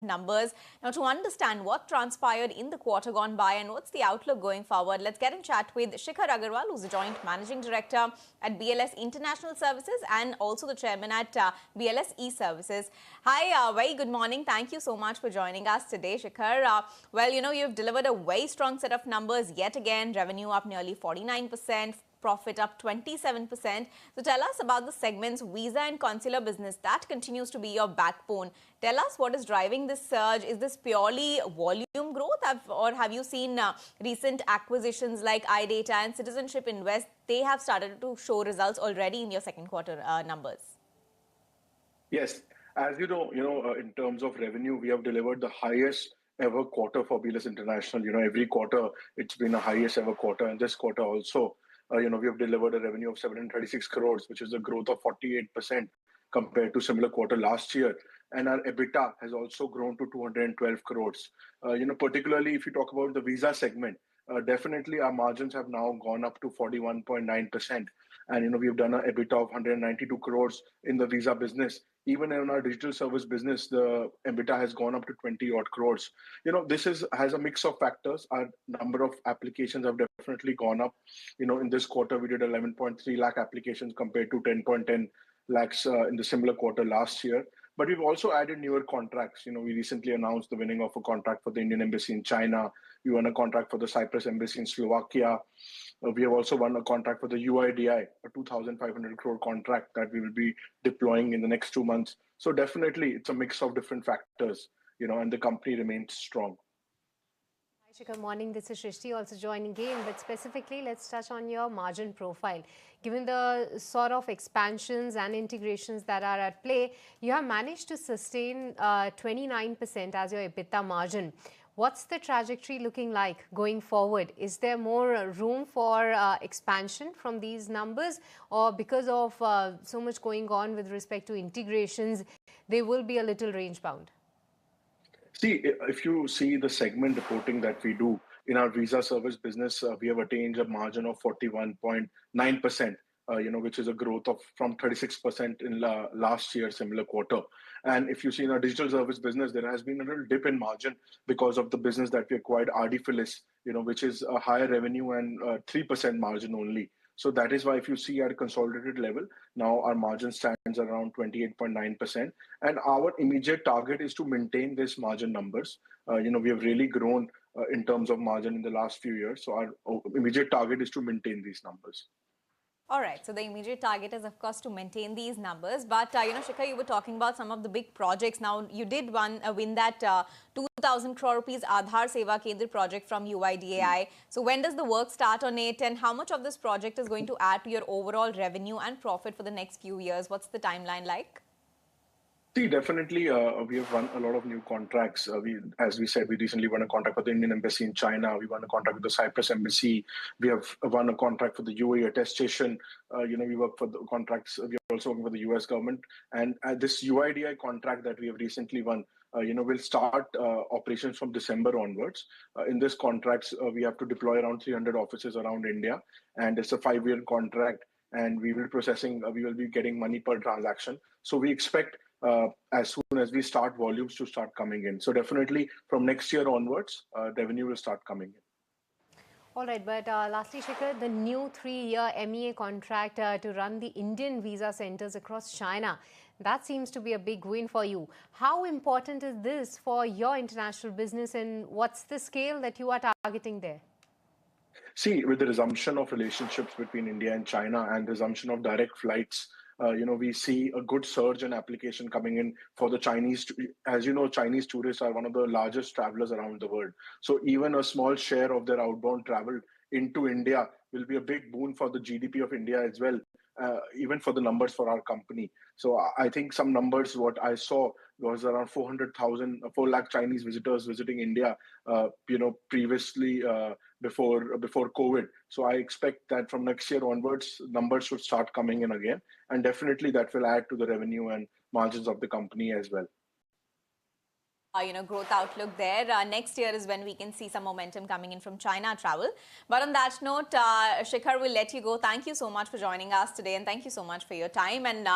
numbers. Now, to understand what transpired in the quarter gone by and what's the outlook going forward, let's get in chat with Shikhar Aggarwal, who's the Joint Managing Director at BLS International Services and also the Chairman at BLS E-Services. Hi, very good morning. Thank you so much for joining us today, Shikhar. Well, you've delivered a very strong set of numbers yet again. Revenue up nearly 49%. Profit up 27%. So tell us about the segments visa and consular business that continues to be your backbone. Tell us what is driving this surge. Is this purely volume growth or have you seen recent acquisitions like iData and Citizenship Invest? They have started to show results already in your second quarter numbers. Yes, as you know, in terms of revenue, we have delivered the highest ever quarter for BLS International. Every quarter it's been a highest ever quarter, and this quarter also. We have delivered a revenue of 736 crores, which is a growth of 48% compared to similar quarter last year. And our EBITDA has also grown to 212 crores. Particularly if you talk about the visa segment, definitely our margins have now gone up to 41.9%. And, we've done an EBITDA of 192 crores in the visa business. Even in our digital service business, the EBITDA has gone up to 20 odd crores. This has a mix of factors. Our number of applications have definitely gone up. In this quarter, we did 11.3 lakh applications compared to 10.10 lakhs in the similar quarter last year. But we've also added newer contracts. We recently announced the winning of a contract for the Indian Embassy in China. We won a contract for the Cyprus Embassy in Slovakia. We have also won a contract for the UIDI, a 2,500 crore contract that we will be deploying in the next 2 months. So definitely it's a mix of different factors, and the company remains strong. Hi, Shikhar. Morning. This is Shrishti also joining in, but specifically let's touch on your margin profile. Given the sort of expansions and integrations that are at play, you have managed to sustain 29% as your EBITDA margin. What's the trajectory looking like going forward? Is there more room for expansion from these numbers, or because of so much going on with respect to integrations, they will be a little range bound? See, if you see the segment reporting that we do in our visa service business, we have attained a margin of 41.9%. Which is a growth of from 36% in last year, similar quarter. And if you see in our digital service business, there has been a little dip in margin because of the business that we acquired, RD Phyllis, which is a higher revenue and 3% margin only. So that is why if you see at a consolidated level, now our margin stands around 28.9%. And our immediate target is to maintain this margin numbers. We have really grown in terms of margin in the last few years. So our immediate target is to maintain these numbers. All right. So the immediate target is, of course, to maintain these numbers. But, Shikhar, you were talking about some of the big projects. Now, you did win that 2,000 crore rupees Aadhaar Seva Kendra project from UIDAI. So when does the work start on it, and how much of this project is going to add to your overall revenue and profit for the next few years? What's the timeline like? See, definitely, we have won a lot of new contracts. As we said, we recently won a contract for the Indian Embassy in China. We won a contract with the Cyprus Embassy. We have won a contract for the UAE attestation. We work for the contracts. We are also working for the US government. And this UIDI contract that we have recently won, will start operations from December onwards. In this contracts, we have to deploy around 300 offices around India. And it's a 5-year contract. And we will be getting money per transaction. So we expect as soon as we start volumes to start coming in. So definitely from next year onwards, revenue will start coming in. All right, but lastly, Shikhar, the new 3-year MEA contract to run the Indian visa centers across China, that seems to be a big win for you. How important is this for your international business, and what's the scale that you are targeting there? See, with the resumption of relationships between India and China and resumption of direct flights, we see a good surge in application coming in for the Chinese. As you know, Chinese tourists are one of the largest travelers around the world. So even a small share of their outbound travel into India will be a big boon for the GDP of India as well, even for the numbers for our company. So I think some numbers, what I saw was around 4 lakh Chinese visitors visiting India, previously before COVID. So I expect that from next year onwards, numbers should start coming in again. And definitely that will add to the revenue and margins of the company as well. Growth outlook there. Next year is when we can see some momentum coming in from China travel. But on that note, Shikhar, will let you go. Thank you so much for joining us today, and thank you so much for your time. And